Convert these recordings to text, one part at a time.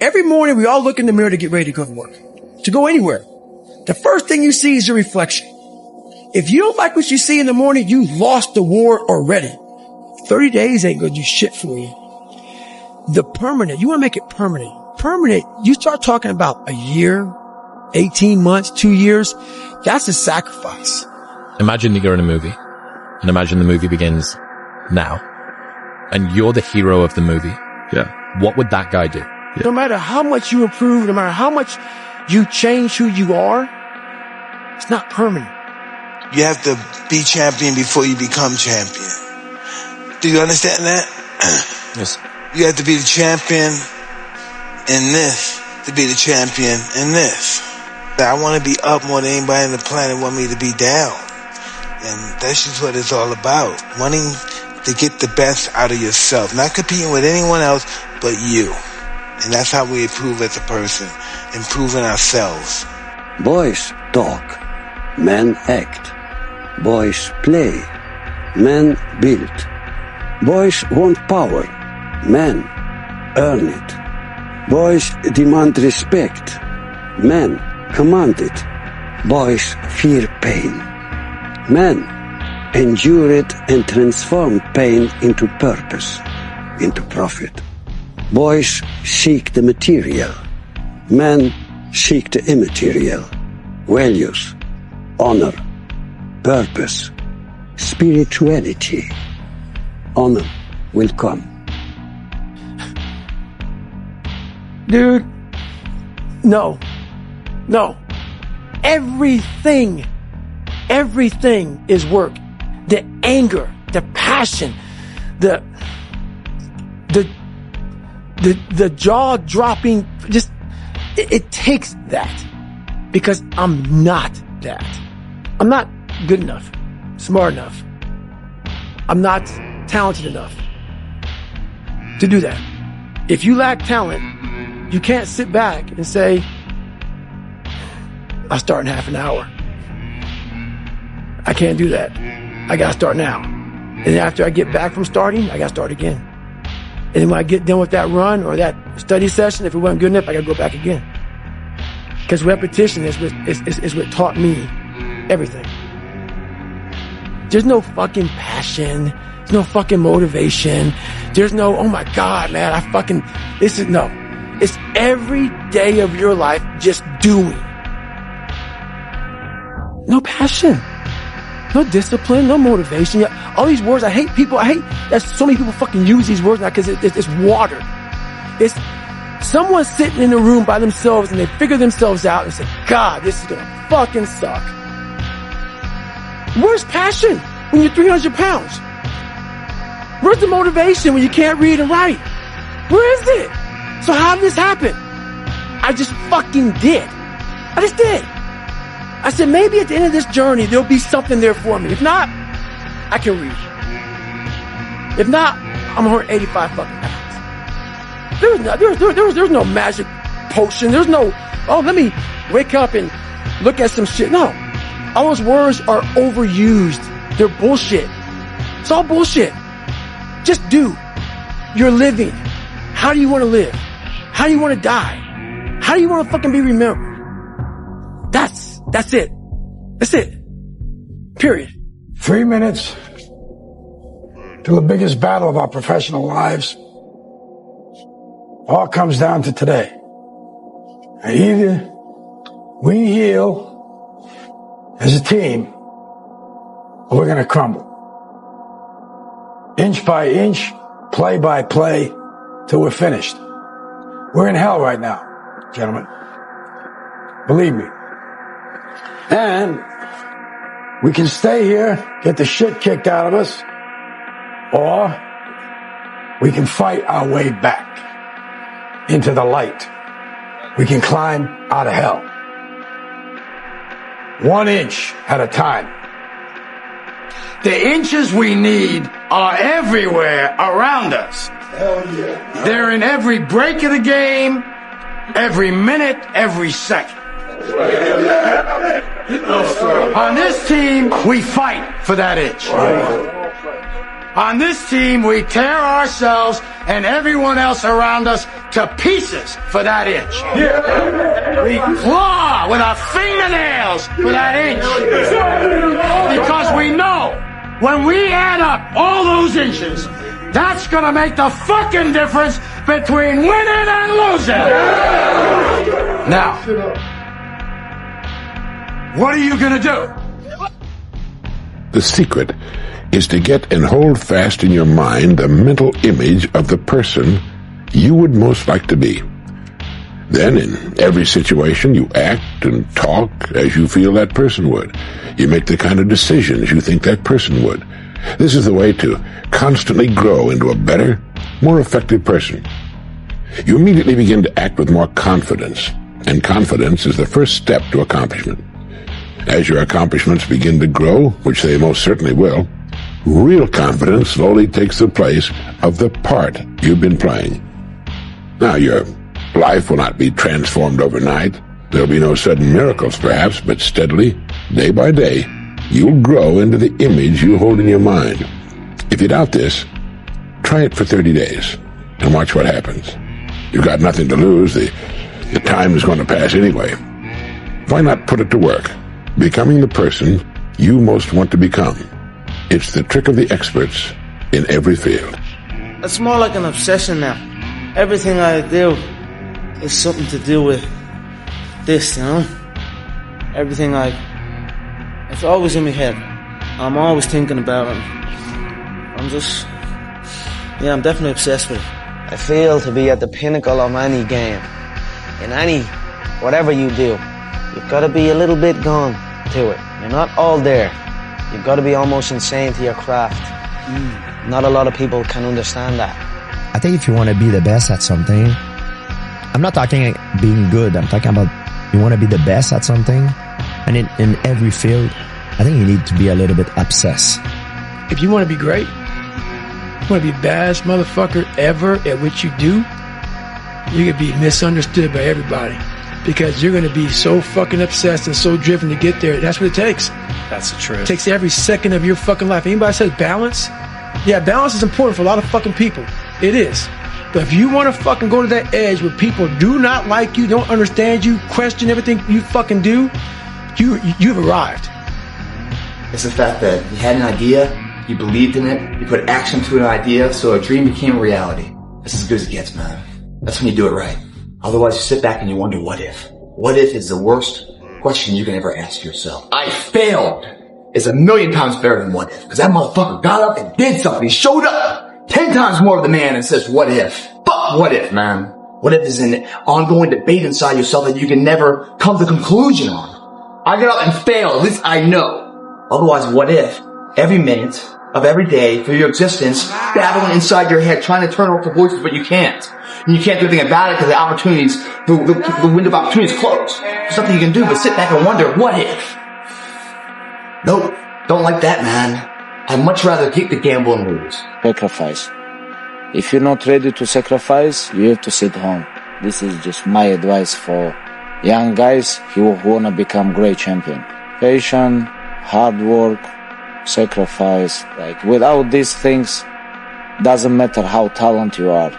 every morning we all look in the mirror to get ready to go to work, to go anywhere. The first thing you see is your reflection. If you don't like what you see in the morning, you lost the war already. 30 days ain't gonna do shit for you. The permanent, you want to make it permanent. Permanent, you start talking about a year, 18 months, 2 years. That's a sacrifice. Imagine you're in a movie, and imagine the movie begins now, and you're the hero of the movie. Yeah. What would that guy do? Yeah. No matter how much you improve, no matter how much you change who you are, it's not permanent. You have to be champion before you become champion. Do you understand that? Yes. You have to be the champion in this to be the champion in this. I want to be up more than anybody on the planet want me to be down. And that's just what it's all about. Wanting to get the best out of yourself. Not competing with anyone else but you. And that's how we improve as a person. Improving ourselves. Boys talk. Men act. Boys play. Men build. Boys want power. Men earn it. Boys demand respect. Men command it. Boys fear pain. Men endure it and transform pain into purpose, into profit. Boys seek the material. Men seek the immaterial. Values, honor, purpose, spirituality. Honor will come. Dude, no. Everything is work. The anger, the passion, the jaw-dropping, just, it takes that. Because I'm not that. I'm not good enough, smart enough. I'm not talented enough to do that. If you lack talent, you can't sit back and say, I'll start in half an hour. I can't do that. I gotta start now. And after I get back from starting, I gotta start again. And then when I get done with that run or that study session, if it wasn't good enough, I gotta go back again. Because repetition is what taught me everything. There's no fucking passion. There's no fucking motivation. There's no, oh my God, man, no. It's every day of your life just doing. No passion. No discipline, no motivation. All these words, I hate that so many people fucking use these words now because it's water. It's someone sitting in a room by themselves and they figure themselves out and say, God, this is gonna fucking suck. Where's passion when you're 300 pounds? Where's the motivation when you can't read and write? Where is it? So how did this happen? I just fucking did. I just did. I said, maybe at the end of this journey, there'll be something there for me. If not, I can read. If not, I'm 185 fucking pounds. There's no magic potion. There's no, let me wake up and look at some shit. No. All those words are overused. They're bullshit. It's all bullshit. Just do. You're living. How do you want to live? How do you want to die? How do you want to fucking be remembered? That's it. That's it. Period. 3 minutes to the biggest battle of our professional lives. All comes down to today. And either we heal as a team or we're going to crumble. Inch by inch, play by play, till we're finished. We're in hell right now, gentlemen. Believe me. And we can stay here, get the shit kicked out of us, or we can fight our way back into the light. We can climb out of hell. 1 inch at a time. The inches we need are everywhere around us. Hell yeah. They're in every break of the game, every minute, every second. On this team, we fight for that inch. On this team, we tear ourselves and everyone else around us to pieces for that inch. We claw with our fingernails for that inch. Because we know when we add up all those inches, that's gonna make the fucking difference between winning and losing. Now, what are you gonna do? The secret is to get and hold fast in your mind the mental image of the person you would most like to be. Then in every situation you act and talk as you feel that person would. You make the kind of decisions you think that person would. This is the way to constantly grow into a better, more effective person. You immediately begin to act with more confidence, and confidence is the first step to accomplishment. As your accomplishments begin to grow, which they most certainly will, real confidence slowly takes the place of the part you've been playing. Now, your life will not be transformed overnight. There'll be no sudden miracles, perhaps, but steadily, day by day, you'll grow into the image you hold in your mind. If you doubt this, try it for 30 days and watch what happens. You've got nothing to lose. The time is going to pass anyway. Why not put it to work, becoming the person you most want to become? It's the trick of the experts in every field. It's more like an obsession now. Everything I do is something to do with this, you know? Everything it's always in my head. I'm always thinking about it. I'm definitely obsessed with it. I feel to be at the pinnacle of any game. In whatever you do, you've got to be a little bit gone to it. You're not all there. You've got to be almost insane to your craft. Not a lot of people can understand that. I think if you want to be the best at something, I'm not talking being good, I'm talking about you want to be the best at something, and in every field, I think you need to be a little bit obsessed. If you want to be great, you want to be the baddest motherfucker ever at what you do, you're going to be misunderstood by everybody. Because you're going to be so fucking obsessed and so driven to get there. That's what it takes. That's the truth. It takes every second of your fucking life. Anybody says balance? Yeah, balance is important for a lot of fucking people. It is. But if you want to fucking go to that edge where people do not like you, don't understand you, question everything you fucking do, you've arrived. It's the fact that you had an idea, you believed in it, you put action to an idea, so a dream became a reality. That's as good as it gets, man. That's when you do it right. Otherwise, you sit back and you wonder, what if? What if is the worst question you can ever ask yourself. I failed is 1,000,000 times better than what if. Because that motherfucker got up and did something. He showed up 10 times more of the man and says, what if? Fuck what if, man. What if is an ongoing debate inside yourself that you can never come to a conclusion on. I got up and failed. At least I know. Otherwise, what if? Every minute of every day for your existence, battling inside your head, trying to turn off the voices, but you can't. And you can't do anything about it because the opportunities, the window of opportunity is closed. There's nothing you can do but sit back and wonder, what if? Nope, don't like that, man. I'd much rather take the gamble and lose. Sacrifice. If you're not ready to sacrifice, you have to sit home. This is just my advice for young guys who want to become great champion. Patience, hard work, sacrifice. Like without these things, doesn't matter how talented you are.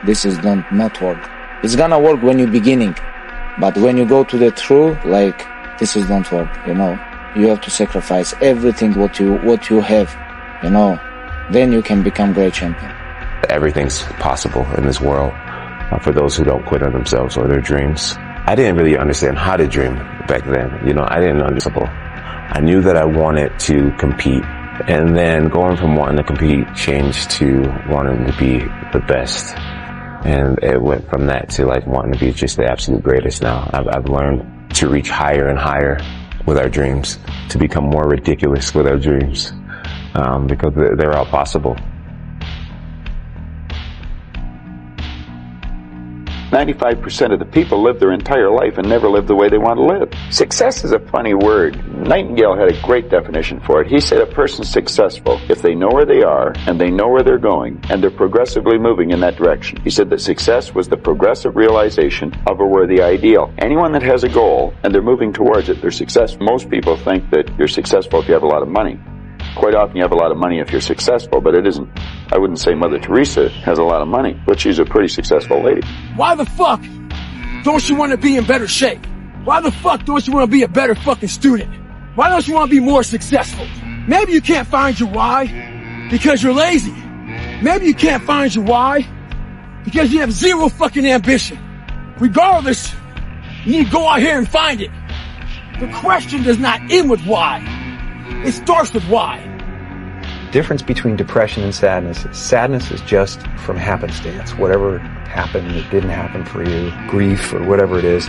This is not work. It's gonna work when you're beginning, but when you go to the true, like this is not work. You know, you have to sacrifice everything what you have. You know, then you can become great champion. Everything's possible in this world for those who don't quit on themselves or their dreams. I didn't really understand how to dream back then. You know, I didn't understand. I knew that I wanted to compete, and then going from wanting to compete changed to wanting to be the best. And it went from that to like wanting to be just the absolute greatest now. I've learned to reach higher and higher with our dreams, to become more ridiculous with our dreams, because they're all possible. 95% of the people live their entire life and never live the way they want to live. Success is a funny word. Nightingale had a great definition for it. He said a person's successful if they know where they are and they know where they're going and they're progressively moving in that direction. He said that success was the progressive realization of a worthy ideal. Anyone that has a goal and they're moving towards it, they're successful. Most people think that you're successful if you have a lot of money. Quite often you have a lot of money if you're successful, but it isn't. I wouldn't say Mother Teresa has a lot of money, but she's a pretty successful lady. Why the fuck don't you want to be in better shape? Why the fuck don't you want to be a better fucking student? Why don't you want to be more successful? Maybe you can't find your why because you're lazy. Maybe you can't find your why because you have zero fucking ambition. Regardless, you need to go out here and find it. The question does not end with why. It starts with why. Difference between depression and sadness is just from happenstance. Whatever happened that didn't happen for you, grief or whatever it is.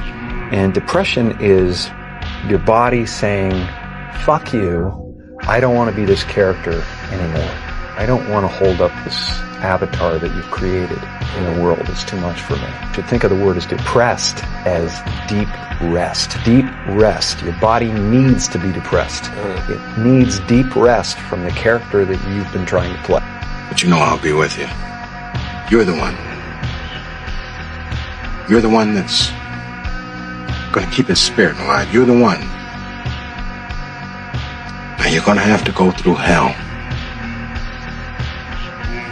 And depression is your body saying, fuck you, I don't want to be this character anymore. I don't want to hold up this avatar that you've created in the world. It's too much for me. You should think of the word as depressed as deep rest. Deep rest. Your body needs to be depressed. It needs deep rest from the character that you've been trying to play. But you know I'll be with you. You're the one. You're the one that's going to keep his spirit alive. You're the one. Now you're going to have to go through hell.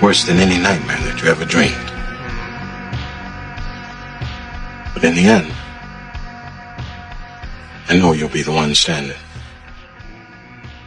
Worse than any nightmare that you ever dreamed. But in the end, I know you'll be the one standing.